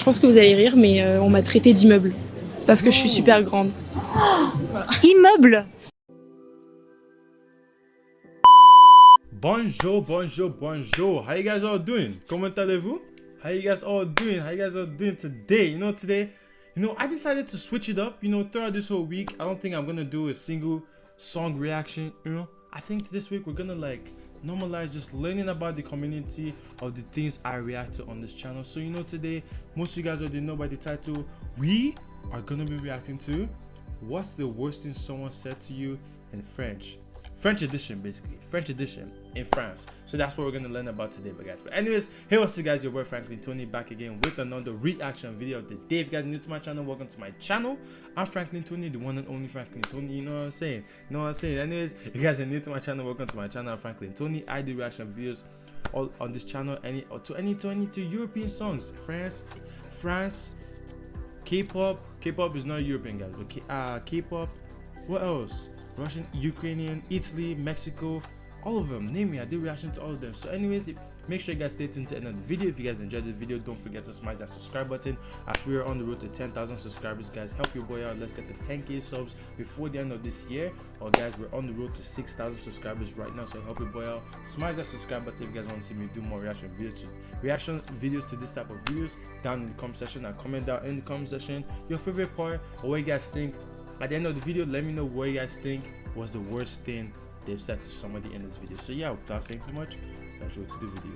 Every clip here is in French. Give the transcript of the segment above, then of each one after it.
Je pense que vous allez rire, mais on m'a traité d'immeuble. Parce que je suis super grande. Voilà. Immeuble. Bonjour, bonjour, bonjour. How you guys all doing? Comment allez-vous? How you guys all doing? How you guys all doing today? Today, I decided to switch it up. Throughout this whole week, I don't think I'm gonna do a single song reaction. I think this week we're gonna normalize just learning about the community of the things I react to on this channel. So today, most of you guys already know by the title, we are gonna be reacting to what's the worst thing someone said to you in French. French edition, basically. French edition in France. So that's what we're going to learn about today, guys. But anyways, hey, what's up, guys? Your boy Franklin Tony back again with another reaction video of the day. If you guys are new to my channel, welcome to my channel. I'm Franklin Tony, the one and only Franklin Tony. You know what I'm saying? Anyways, if you guys are new to my channel, welcome to my channel. I'm Franklin Tony. I do reaction videos all on this channel to European songs. France, K-pop. K-pop is not European, guys, but K-pop. What else? Russian, Ukrainian, Italy, Mexico, all of them. Name me, I did reaction to all of them. So anyways, make sure you guys stay tuned to the end of the video. If you guys enjoyed this video, don't forget to smash that subscribe button as we are on the road to 10,000 subscribers, guys. Help your boy out. Let's get to 10k subs before the end of this year. Guys, we're on the road to 6,000 subscribers right now, so help your boy out. Smash that subscribe button if you guys want to see me do more reaction videos to this type of videos down in the comment section. And comment down in the comment section your favorite part or what you guys think. At the end of the video, let me know what you guys think was the worst thing they've said to somebody in this video. So yeah, without saying too much, let's go to the video.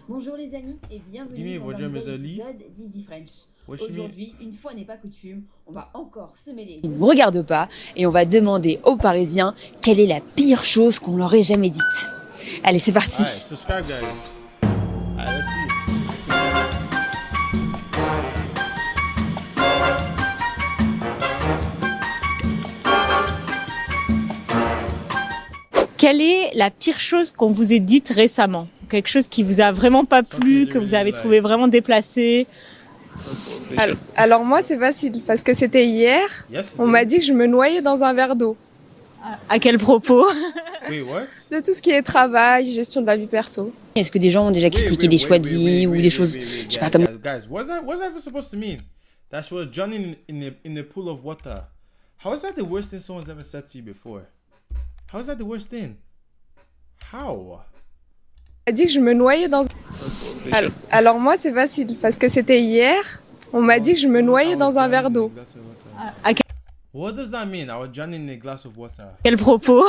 Bonjour les amis et bienvenue dans un nouvel épisode d'Easy French. Aujourd'hui, une fois n'est pas coutume, on va encore se mêler. Ils ne vous regardent pas et on va demander aux Parisiens quelle est la pire chose qu'on leur ait jamais dite. Allez, c'est parti. Alright, subscribe guys. Alright, let's see. Quelle est la pire chose qu'on vous ait dite récemment? Quelque chose qui vous a vraiment pas plu, que vous avez trouvé vraiment déplacé? Alors moi, c'est facile, parce que c'était hier. On m'a dit que je me noyais dans un verre d'eau. À quel propos? Wait, what? De tout ce qui est travail, gestion de la vie perso. Est-ce que des gens ont déjà critiqué des choix de vie ou des choses, je sais pas, comme... Guys, what's that even supposed to mean? That she was drowning in a pool of water. How is that the worst thing someone's ever said to you before? How is that the worst thing? How? Elle a dit que je me noyais dans... Alors moi, c'est facile, parce que c'était hier. On m'a dit que je me noyais dans un verre d'eau. What does that mean? I was drowning in a glass of water. Quel propos?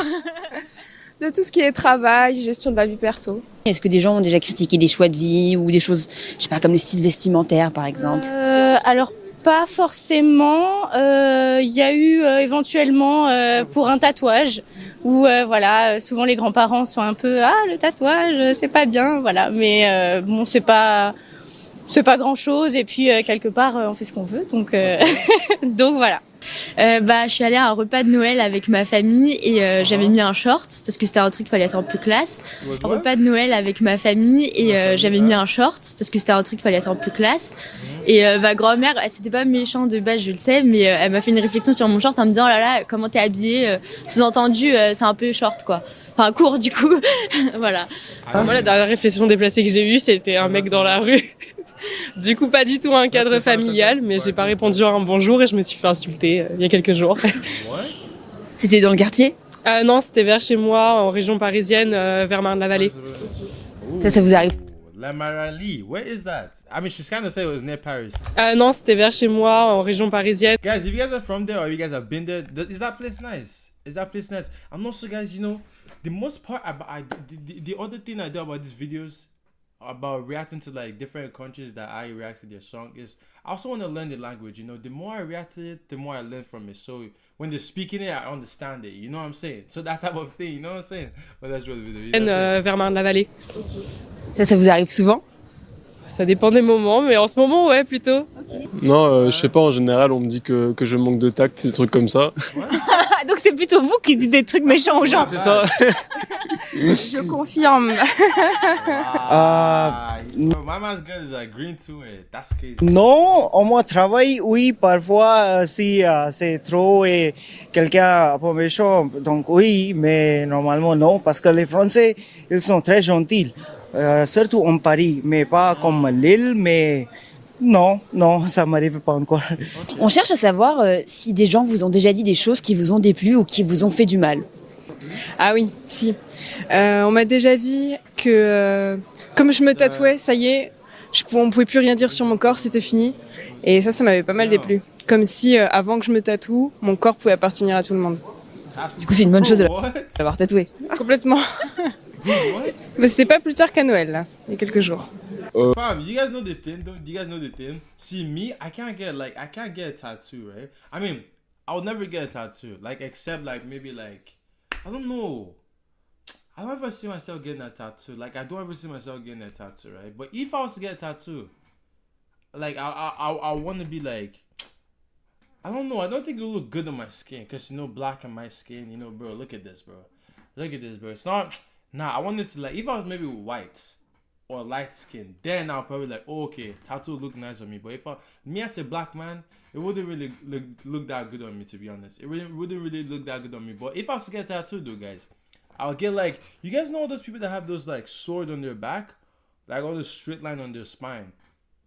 De tout ce qui est travail, gestion de la vie perso. Est-ce que des gens ont déjà critiqué des choix de vie ou des choses, je sais pas, comme le style vestimentaire par exemple? Alors pas forcément. Il y a eu éventuellement pour un tatouage où voilà, souvent les grands-parents sont un peu le tatouage c'est pas bien, voilà. Mais bon, c'est pas grand-chose et puis quelque part on fait ce qu'on veut, donc donc voilà. Je suis allée à un repas de Noël avec ma famille et j'avais mis un short parce que c'était un truc qu'il fallait être un peu classe. Un repas de Noël avec ma famille et j'avais mis un short parce que c'était un truc qu'il fallait être un peu classe. Et ma grand-mère, elle c'était pas méchant de base, je le sais, mais elle m'a fait une réflexion sur mon short en me disant oh là là, comment t'es habillée, sous-entendu c'est un peu short quoi. Enfin court du coup. Voilà. Moi la dernière réflexion déplacée que j'ai eue, c'était un mec dans la rue. Du coup, pas du tout un cadre familial, mais j'ai pas répondu à un bonjour et je me suis fait insulter il y a quelques jours. C'était dans le quartier? Non, c'était vers chez moi, en région parisienne, vers Marne-la-Vallée. Ça vous arrive? La Marali, where is that? I mean, she's kind of said it was near Paris. Non, c'était vers chez moi, en région parisienne. Guys, if you guys are from there or you guys have been there, is that place nice? And also, guys, the most part about the other thing I do about these videos, about reacting to like different countries that I react to their song, is I also want to learn the language. The more I react to it, the more I learn from it. So when they're speaking it, I understand it. You know what I'm saying? So that type of thing, you know what I'm saying? But let's roll the video. Vers Marne-la-Vallée. Ça vous arrive souvent? Ça dépend des moments, mais en ce moment, ouais, plutôt. Non, je sais pas, en général, on me dit que je manque de tact, des trucs comme ça. Donc c'est plutôt vous qui dites des trucs méchants aux gens. C'est ça. Je confirme. Mama's girl is green to it. That's crazy. Non, au moins travail, oui, parfois si c'est trop et quelqu'un un peu méchant, donc oui, mais normalement non, parce que les Français, ils sont très gentils, surtout en Paris, mais pas comme Lille, mais Non, non, ça m'arrive pas encore. On cherche à savoir si des gens vous ont déjà dit des choses qui vous ont déplu ou qui vous ont fait du mal. Ah oui, si. On m'a déjà dit que comme je me tatouais, ça y est, on pouvait plus rien dire sur mon corps, c'était fini. Et ça m'avait pas mal déplu. Comme si avant que je me tatoue, mon corps pouvait appartenir à tout le monde. Du coup, c'est une bonne chose d'avoir tatoué. Complètement. Mais c'était pas plus tard qu'à Noël, là, il y a quelques jours. Fam, you guys know the thing? Do you guys know the thing? See, me, I can't get a tattoo, right? I mean, I'll never get a tattoo, like, except, like, maybe, like, I don't know. I don't ever see myself getting a tattoo. Like, I don't ever see myself getting a tattoo, right? But if I was to get a tattoo, like, I want to be, like, I don't know. I don't think it will look good on my skin. Because, you know, black on my skin, you know, bro, look at this, bro. Look at this, bro. It's not, nah, I wanted to, like, if I was maybe white or light skin, then I'll probably like, oh, okay, tattoo look nice on me. But if me as a black man, it wouldn't really look that good on me, to be honest. It wouldn't really look that good on me. But if I was to get a tattoo though, guys, I'll get like, you guys know all those people that have those like sword on their back, like all the straight line on their spine.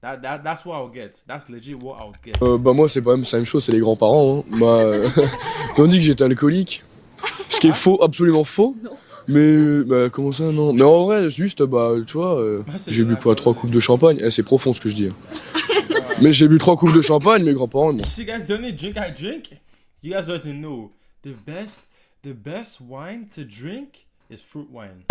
That's what I'll get. That's legit what I'll get. Bah moi c'est pas même la même chose, c'est les grands-parents. Hein. Bah, ils ont dit que j'étais alcoolique, ce qui est faux, absolument faux. Non. Mais bah comment ça non? Mais en vrai juste bah tu vois j'ai bu quoi 3 coupes de champagne. C'est profond ce que je dis. Mais j'ai bu 3 coupes de champagne, mes grands-parents. Bon. See guys, the only drink I drink, you guys already know. The best wine to drink is fruit wine.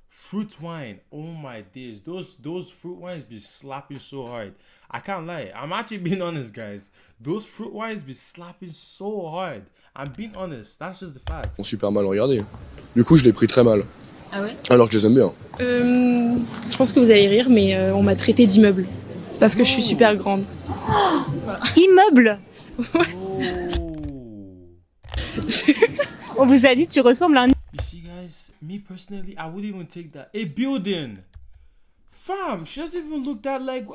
Fruit wine. Oh my days. Those fruit wines be slapping so hard. I can't lie. I'm actually being honest, guys. Those fruit wines be slapping so hard. I'm being honest. That's just the fact. Ils sont super mal regardés. Du coup, je l'ai pris très mal. Ah ouais? Alors que je les aime bien. Je pense que vous allez rire, mais on m'a traité d'immeuble. Parce que je suis super grande. Voilà. Immeuble? Oh. On vous a dit tu ressembles à un... You see guys, me personally, I wouldn't even take that. A building. Fam, she doesn't even look that like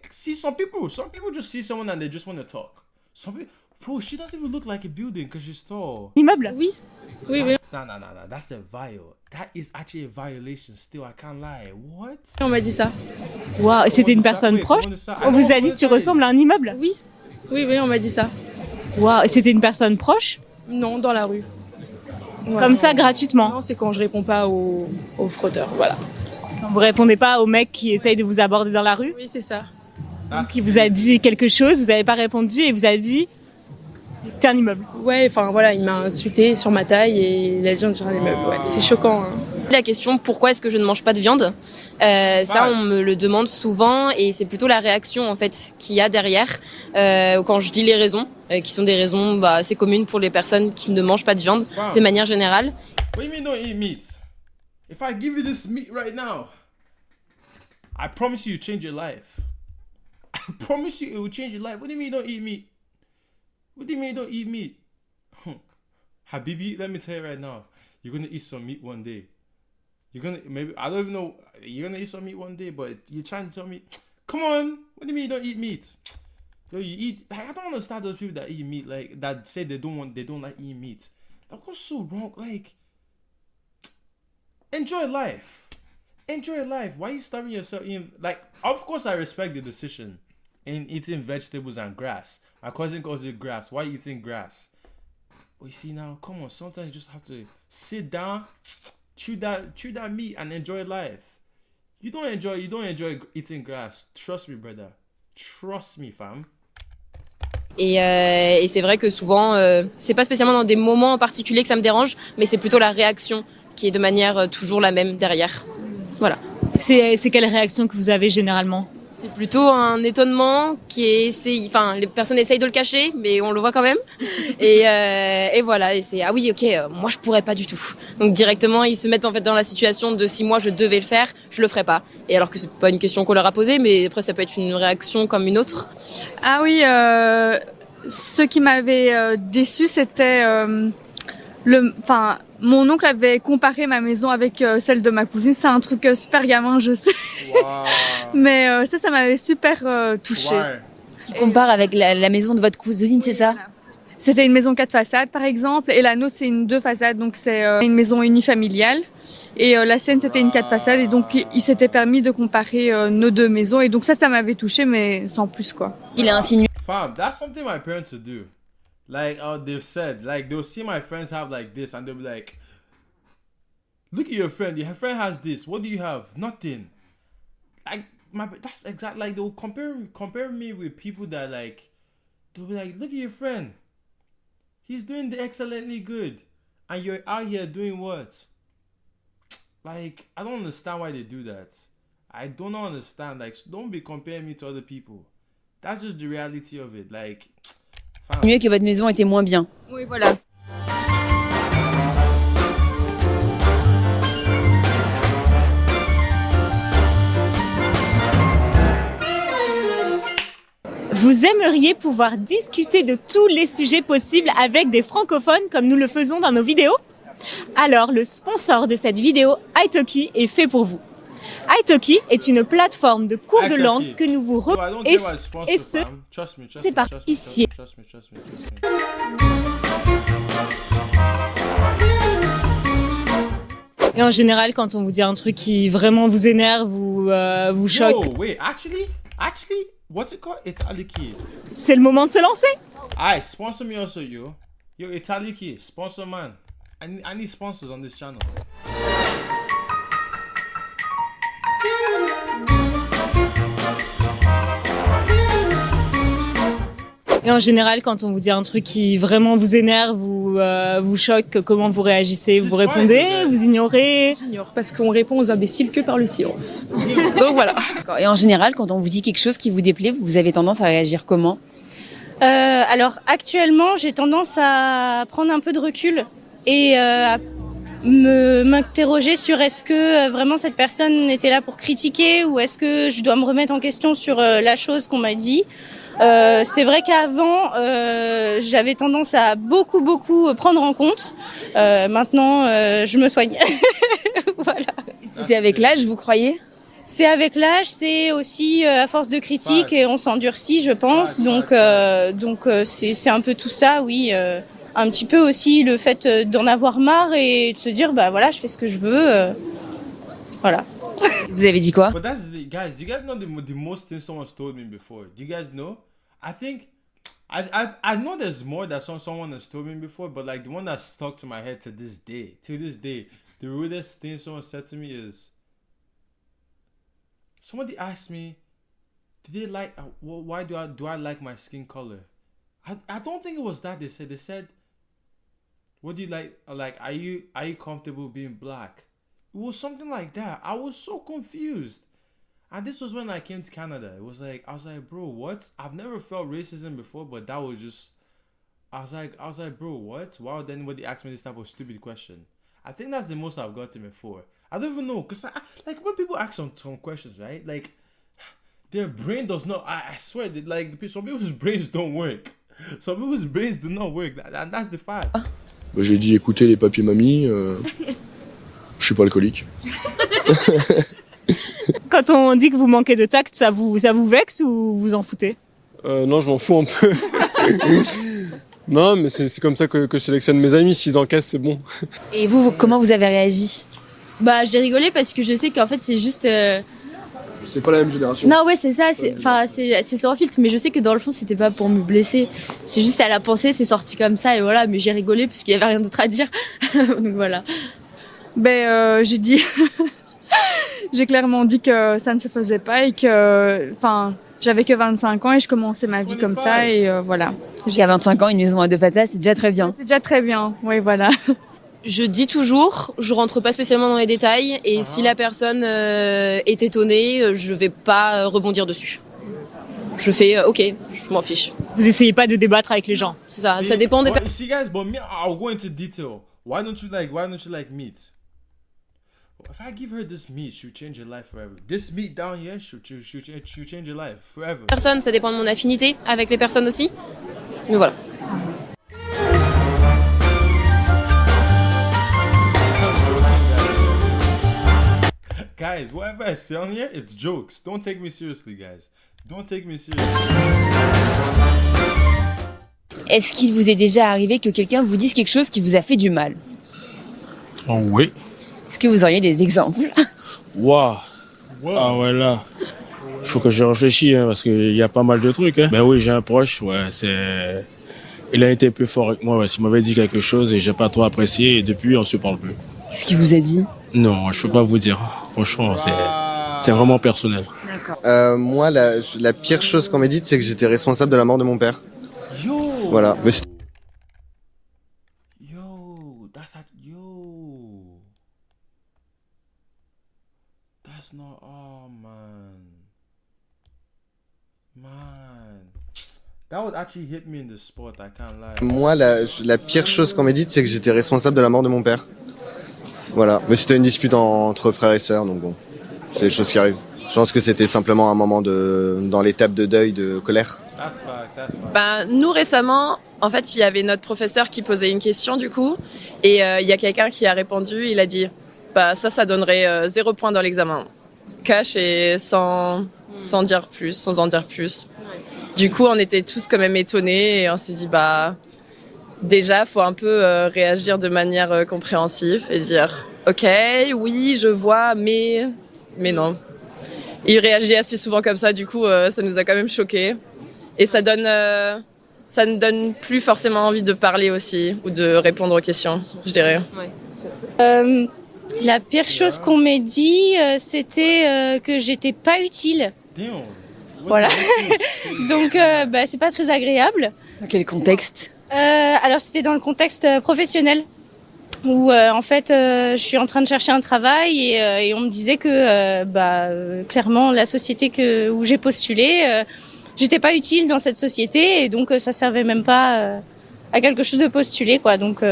see some people just see someone and they just want to talk. Some people, bro, she doesn't even look like a building because she's tall. Immeuble? Oui. Oui, oui. No, that's a viol. That is actually a violation still, I can't lie. What? On m'a dit ça. Waouh, c'était une personne proche? On vous a dit tu ressembles à un immeuble? Oui. Oui, oui, on m'a dit ça. Waouh, c'était une personne proche? Non, dans la rue. Voilà. Comme ça, gratuitement? Non, c'est quand je réponds pas aux fraudeurs, voilà. Vous répondez pas au mec qui essaye de vous aborder dans la rue? Oui, c'est ça. Donc, il vous a dit quelque chose, vous n'avez pas répondu et il vous a dit t'es un immeuble. Ouais, enfin voilà, il m'a insulté sur ma taille et il a dit on dirait un immeuble. Ouais, c'est choquant. Hein. La question pourquoi est-ce que je ne mange pas de viande, ça on me le demande souvent et c'est plutôt la réaction en fait qu'il y a derrière quand je dis les raisons qui sont des raisons assez communes pour les personnes qui ne mangent pas de viande de manière générale. What do you mean don't eat meat? If I give you this meat right now, I promise you change your life. I promise you it will change your life. What do you mean you don't eat meat? What do you mean you don't eat meat? Habibi, let me tell you right now, you're gonna eat some meat one day. You're gonna maybe I don't even know you're gonna eat some meat one day, but you're trying to tell me, come on, what do you mean you don't eat meat? Yo, you eat like I don't understand those people that eat meat, like that say they don't like eating meat. That goes so wrong. Like, enjoy life. Enjoy life. Why are you starving yourself in? Like, of course I respect the decision in eating vegetables and grass. My cousin calls it grass. Why are you eating grass? But you see now, come on, sometimes you just have to sit down, chew that meat and enjoy life. You don't enjoy eating grass. Trust me, brother. Trust me, fam. Et c'est vrai que souvent, c'est pas spécialement dans des moments en particulier que ça me dérange, mais c'est plutôt la réaction qui est de manière toujours la même derrière. Voilà. C'est quelle réaction que vous avez généralement? C'est plutôt un étonnement les personnes essayent de le cacher, mais on le voit quand même. Et voilà, et c'est ah oui, ok, moi je pourrais pas du tout. Donc directement ils se mettent en fait dans la situation de si moi je devais le faire, je le ferais pas. Et alors que c'est pas une question qu'on leur a posée, mais après ça peut être une réaction comme une autre. Ah oui, ce qui m'avait déçu, c'était mon oncle avait comparé ma maison avec celle de ma cousine. C'est un truc super gamin, je sais. Wow. Mais ça m'avait super touchée. Ouais. Qui compare avec la maison de votre cousine, c'est ça? Voilà. C'était une maison 4 façades, par exemple. Et la nôtre, c'est une 2 façades. Donc, c'est une maison unifamiliale. Et la sienne, c'était une 4 façades. Et donc, il s'était permis de comparer nos deux maisons. Et donc ça m'avait touché, mais sans plus, quoi. Il a insinué. Fam, that's something my parents would do. Like, they've said, like, they'll see my friends have like this, and they'll be like, look at your friend has this. What do you have? Nothing. Like, that's exactly, like, they'll compare me with people that, like, they'll be like, look at your friend. He's doing excellently good. And you're out here doing what? Like, I don't understand why they do that. I don't understand. Like, don't be comparing me to other people. That's just the reality of it. Like, Mieux que votre maison était moins bien. Oui, voilà. Vous aimeriez pouvoir discuter de tous les sujets possibles avec des francophones comme nous le faisons dans nos vidéos? Alors, le sponsor de cette vidéo, italki, est fait pour vous. italki est une plateforme de cours de langue que nous vous c'est par ici. Et en général, quand on vous dit un truc qui vraiment vous énerve ou vous choque, wait, actually, what's it called? Italki. C'est le moment de se lancer. Alright, sponsor me also, yo. Yo, Italki, sponsor man. I need sponsors on this channel. Et en général, quand on vous dit un truc qui vraiment vous énerve ou vous choque, comment vous réagissez? Vous répondez? Vous ignorez? J'ignore parce qu'on répond aux imbéciles que par le silence. Donc voilà. Et en général, quand on vous dit quelque chose qui vous déplaît, vous avez tendance à réagir comment? Alors actuellement, j'ai tendance à prendre un peu de recul et à m'interroger sur est-ce que vraiment cette personne était là pour critiquer ou est-ce que je dois me remettre en question sur la chose qu'on m'a dit. C'est vrai qu'avant, j'avais tendance à beaucoup prendre en compte. Maintenant, je me soigne. Voilà. C'est avec l'âge, vous croyez? C'est avec l'âge, c'est aussi à force de critiques et on s'endurcit, je pense. Donc c'est un peu tout ça, oui. Un petit peu aussi le fait d'en avoir marre et de se dire, bah voilà, je fais ce que je veux. Voilà. Vous avez dit quoi? But that's the guys. Do you guys know the most thing someone's told me before? Do you guys know? I think I know there's more that someone has told me before, but like the one that stuck to my head to this day, the rudest thing someone said to me is somebody asked me, "Did they like? Why do I like my skin color?" I don't think it was that they said, "What do you like? Like, are you comfortable being black?" It was something like that. I was so confused. And this was when I came to Canada. It was like, I was like, bro, what? I've never felt racism before, but that was just, I was like, bro, what? Why would anybody ask me this type of stupid question? I think that's the most I've gotten before. I don't even know, because like when people ask some questions, right? Like, their brain does not, I swear, that like some people's brains don't work. Some people's brains do not work, and that's the fact. Bah, j'ai dit, écoutez les papiers mamie, je suis pas alcoolique. Quand on dit que vous manquez de tact, ça vous vexe ou vous en foutez? Non, je m'en fous un peu. Non, mais c'est comme ça que je sélectionne mes amis. S'ils encaissent, c'est bon. Et vous, comment vous avez réagi? Bah, j'ai rigolé parce que je sais qu'en fait, c'est juste... C'est pas la même génération. Non, ouais, c'est ça. C'est sans filtre, mais je sais que dans le fond, c'était pas pour me blesser. C'est juste à la pensée, c'est sorti comme ça et voilà. Mais j'ai rigolé parce qu'il y avait rien d'autre à dire. Donc voilà. Ben, j'ai dit... J'ai clairement dit que ça ne se faisait pas et que, j'avais que 25 ans et je commençais ma vie comme ça et voilà. Jusqu'à 25 ans, une maison à 2 façades, c'est déjà très bien. C'est déjà très bien, oui, voilà. Je dis toujours, je rentre pas spécialement dans les détails et si la personne est étonnée, je vais pas rebondir dessus. Je fais ok, je m'en fiche. Vous essayez pas de débattre avec les gens. C'est ça, ça dépend des personnes. See guys, but me, I'll go into detail. Why don't you like meat? If I give her this meat, she'll change her life forever. This meat down here, she'll change her life forever. Personne, ça dépend de mon affinité avec les personnes aussi. Mais voilà. Guys, whatever I say on here, it's jokes. Don't take me seriously, guys. Don't take me seriously. Est-ce qu'il vous est déjà arrivé que quelqu'un vous dise quelque chose qui vous a fait du mal? Oh oui. Est-ce que vous auriez des exemples? Waouh. Ah ouais, là. Il faut que je réfléchisse, hein, parce qu'il y a pas mal de trucs. Hein. Ben oui, j'ai un proche, ouais, il a été un peu fort avec moi, ouais. Il m'avait dit quelque chose et j'ai pas trop apprécié et depuis, on se parle plus. Qu'est-ce qu'il vous a dit? Non, je peux pas vous dire. Franchement, c'est vraiment personnel. Moi, la pire chose qu'on m'a dite, c'est que j'étais responsable de la mort de mon père. Voilà. That's not. Oh man. That would actually hit me in the spot, I can't lie. Moi, la pire chose qu'on m'a dite, c'est que j'étais responsable de la mort de mon père. Voilà. Mais c'était une dispute entre frères et sœurs, donc bon, c'est des choses qui arrivent. Je pense que c'était simplement un moment dans l'étape de deuil, de colère. Nous récemment, en fait, il y avait notre professeur qui posait une question du coup, et il y a quelqu'un qui a répondu. Il a dit, ça donnerait 0 point dans l'examen. Cash et sans en dire plus. Du coup, on était tous quand même étonnés et on s'est dit, déjà, faut un peu réagir de manière compréhensive et dire, ok, oui, je vois, mais non. Il réagit assez souvent comme ça, du coup, ça nous a quand même choqués. Et ça ne donne plus forcément envie de parler aussi ou de répondre aux questions, je dirais. Ouais. La pire chose qu'on m'ait dit, c'était que j'étais pas utile. Voilà. Donc, c'est pas très agréable. Dans quel contexte? Alors, c'était dans le contexte professionnel. Où en fait je suis en train de chercher un travail et on me disait que clairement la société où j'ai postulé, j'étais pas utile dans cette société et donc ça servait même pas à quelque chose de postuler quoi. Donc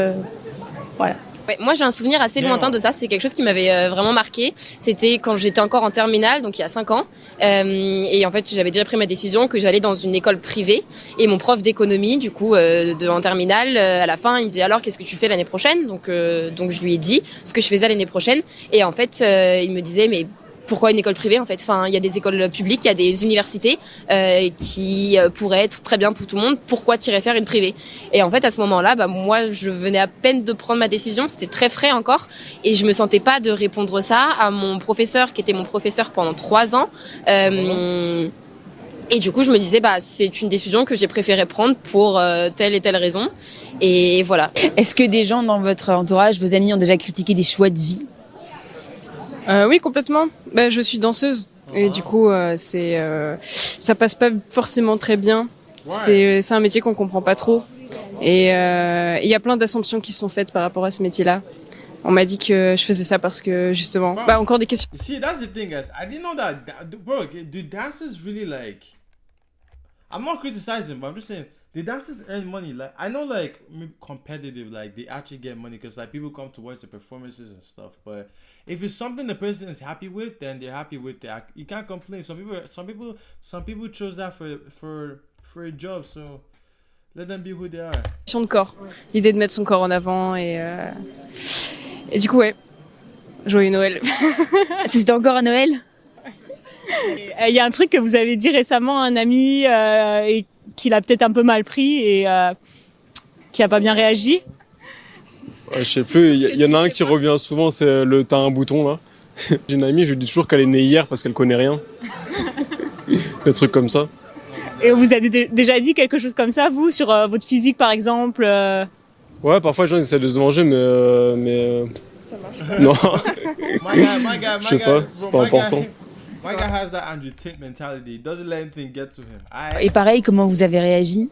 voilà. Ouais, moi j'ai un souvenir assez lointain de ça, c'est quelque chose qui m'avait vraiment marqué. C'était quand j'étais encore en terminale, donc il y a 5 ans. Et en fait j'avais déjà pris ma décision que j'allais dans une école privée. Et mon prof d'économie, du coup, en terminale, à la fin, il me dit alors qu'est-ce que tu fais l'année prochaine? Donc je lui ai dit ce que je faisais l'année prochaine. Et en fait il me disait mais pourquoi une école privée en fait? Enfin, il y a des écoles publiques, il y a des universités qui pourraient être très bien pour tout le monde. Pourquoi t'irais faire une privée? Et en fait, à ce moment-là, moi, je venais à peine de prendre ma décision. C'était très frais encore, et je me sentais pas de répondre ça à mon professeur, qui était mon professeur pendant 3 ans. Et du coup, je me disais, c'est une décision que j'ai préféré prendre pour telle et telle raison. Et voilà. Est-ce que des gens dans votre entourage, vos amis, ont déjà critiqué des choix de vie? Oui, complètement. Je suis danseuse et du coup, ça passe pas forcément très bien. Ouais. C'est un métier qu'on comprend pas trop et il y a plein d'assumptions qui sont faites par rapport à ce métier-là. On m'a dit que je faisais ça parce que justement, encore des questions. See, that's the thing, guys. I didn't know that. Bro, do dancers really like? I'm not criticizing, but I'm just saying. The dancers earn money. Like I know, like maybe competitive, like they actually get money because like people come to watch the performances and stuff. But if it's something the person is happy with, then they're happy with it. You can't complain. Some people chose that for a job, so let them be who they are. De corps, l'idée de mettre son corps en avant et du coup joyeux Noël. C'était encore à Noël? Il y a un truc que vous avez dit récemment à un ami et qu'il a peut-être un peu mal pris et qui a pas bien réagi. Je sais plus, il y en a un qui revient souvent, c'est le t'as un bouton là. J'ai une amie, je lui dis toujours qu'elle est née hier parce qu'elle connaît rien. Des trucs comme ça. Et vous avez déjà dit quelque chose comme ça, vous, sur votre physique par exemple? Ouais, parfois les gens essaient de se manger, mais ça marche pas. Non. Je sais pas, c'est pas important. My guy has that Andrew Tate mentality. He doesn't let anything get to him. Et pareil, comment vous avez réagi?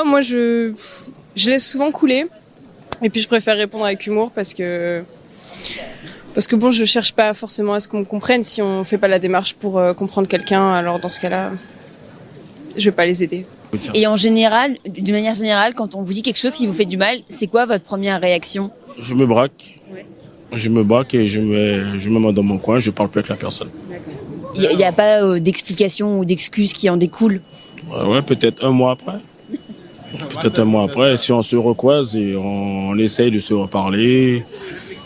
Moi, je laisse souvent couler. Et puis, je préfère répondre avec humour parce que bon, je cherche pas forcément à ce qu'on me comprenne. Si on fait pas la démarche pour comprendre quelqu'un, alors dans ce cas-là, je vais pas les aider. Et en général, d'une manière générale, quand on vous dit quelque chose qui vous fait du mal, c'est quoi votre première réaction? Je me braque. Je me braque et je me mets dans mon coin, je parle plus avec la personne. Il n'y a pas d'explication ou d'excuses qui en découlent? Ouais, peut-être un mois après. Peut-être un mois après, si on se recroise et on essaye de se reparler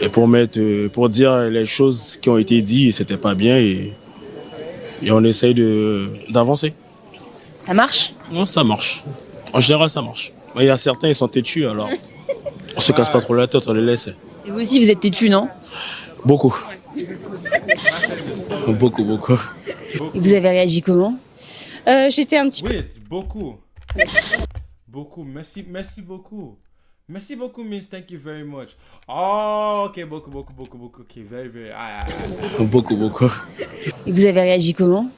et pour dire les choses qui ont été dites et c'était pas bien et on essaye d'avancer. Ça marche? Non, ça marche. En général, ça marche. Il y a certains, ils sont têtus, alors on se casse pas trop la tête, on les laisse. Et vous aussi, vous êtes têtu, non? Beaucoup. Beaucoup. Et vous avez réagi comment? J'étais un petit peu... Wait, beaucoup. Beaucoup. Merci beaucoup. Merci beaucoup means thank you very much. Oh, ok, beaucoup. Ok, very. Beaucoup. Et vous avez réagi comment?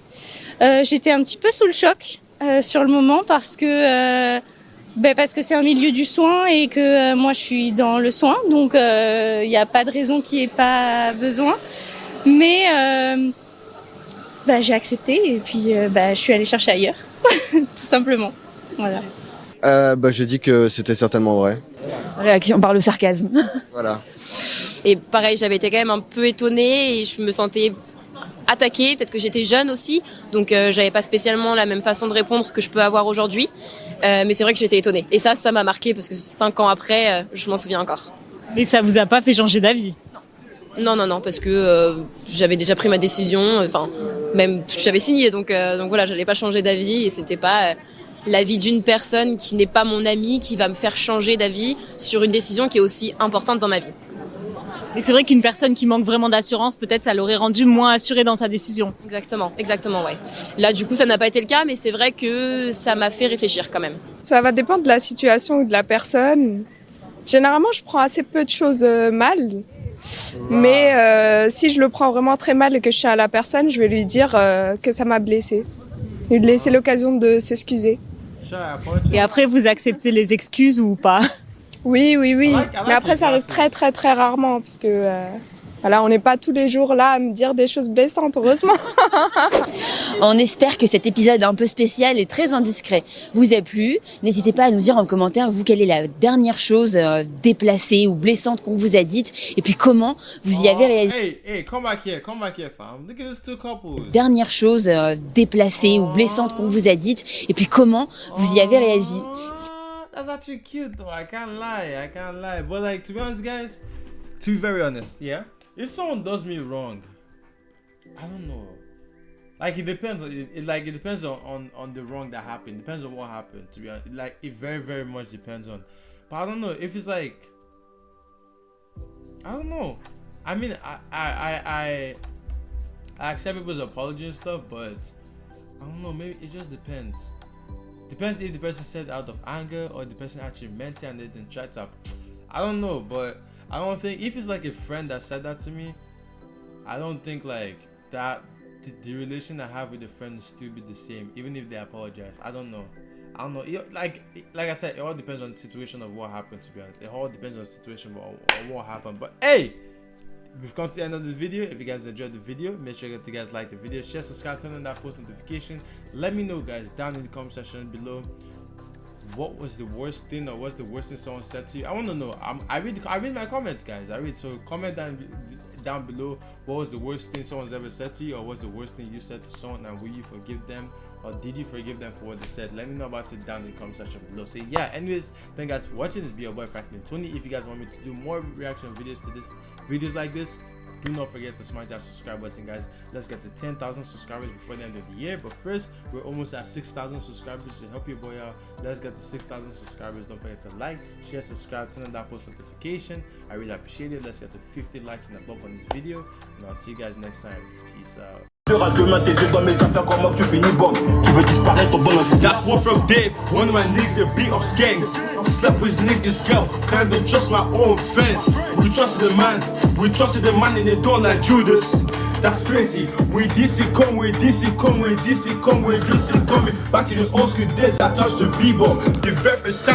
J'étais un petit peu sous le choc sur le moment parce que c'est un milieu du soin et que moi je suis dans le soin, donc il n'y a pas de raison qu'il n'y ait pas besoin. Mais j'ai accepté et puis je suis allée chercher ailleurs, tout simplement. Voilà. J'ai dit que c'était certainement vrai. Réaction par le sarcasme. Voilà. Et pareil, j'avais été quand même un peu étonnée et je me sentais attaquée. Peut-être que j'étais jeune aussi, donc j'avais pas spécialement la même façon de répondre que je peux avoir aujourd'hui. Mais c'est vrai que j'étais étonnée. Et ça m'a marqué parce que 5 ans après, je m'en souviens encore. Mais ça vous a pas fait changer d'avis? Non, parce que j'avais déjà pris ma décision. Enfin, même j'avais signé, donc voilà, j'allais pas changer d'avis et c'était pas l'avis d'une personne qui n'est pas mon amie qui va me faire changer d'avis sur une décision qui est aussi importante dans ma vie. Mais c'est vrai qu'une personne qui manque vraiment d'assurance, peut-être ça l'aurait rendu moins assurée dans sa décision. Exactement, ouais. Là, du coup, ça n'a pas été le cas, mais c'est vrai que ça m'a fait réfléchir quand même. Ça va dépendre de la situation ou de la personne. Généralement, je prends assez peu de choses mal. Mais si je le prends vraiment très mal et que je tiens à la personne, je vais lui dire que ça m'a blessée. Lui laisser l'occasion de s'excuser. Et après, vous acceptez les excuses ou pas? Oui. Mais après, ça arrive très rarement parce que on n'est pas tous les jours là à me dire des choses blessantes, heureusement. On espère que cet épisode un peu spécial et très indiscret vous a plu. N'hésitez pas à nous dire en commentaire, vous, quelle est la dernière chose déplacée ou blessante qu'on vous a dite et puis comment vous y avez réagi. Hey, come back here, fam. Look at these two couples. Dernière chose déplacée ou blessante qu'on vous a dite et puis comment vous y avez réagi. That's actually cute though, I can't lie. But like, to be honest guys, to be very honest, yeah? If someone does me wrong, I don't know. Like it depends. It depends on the wrong that happened. It depends on what happened. To be honest, it very much depends on. But I don't know if it's like. I don't know. I mean, I accept people's apology and stuff, but I don't know. Maybe it just depends. Depends if the person said out of anger or the person actually meant it and they didn't try to. I don't know, but I don't think if it's like a friend that said that to me, I don't think like that the relation I have with the friend will still be the same even if they apologize. I don't know. Like I said, it all depends on the situation of what happened. To be honest, it all depends on the situation of what happened. But hey, we've come to the end of this video. If you guys enjoyed the video, make sure that you guys like the video, share, subscribe, turn on that post notification. Let me know guys down in the comment section below, what was the worst thing or what's the worst thing someone said to you. I want to know. I read my comments guys. So comment down below what was the worst thing someone's ever said to you, or what's the worst thing you said to someone, and will you forgive them, or did you forgive them for what they said? Let me know about it down in the comment section below. So yeah, anyways, thank you guys for watching. This be your boy Franklin20. If you guys want me to do more reaction videos to this videos like this, do not forget to smash that subscribe button guys. Let's get to 10,000 subscribers before the end of the year. But first, we're almost at 6,000 subscribers to help your boy out. Let's get to 6,000 subscribers. Don't forget to like, share, subscribe, turn on that post notification. I really appreciate it. Let's get to 50 likes and above on this video, and I'll see you guys next time. Peace out. Demain tes yeux dans mes affaires, comment tu finis bon? Tu veux disparaître au bon endroit. That's what from Dave. One of my niggas a beat up skank. Slept with niggas go. Can't even trust my own friends. We trusted the man. We trusted the man and they don't like Judas. That's crazy. We DC come. Back to the old school days. I touched the b-ball. The very first time.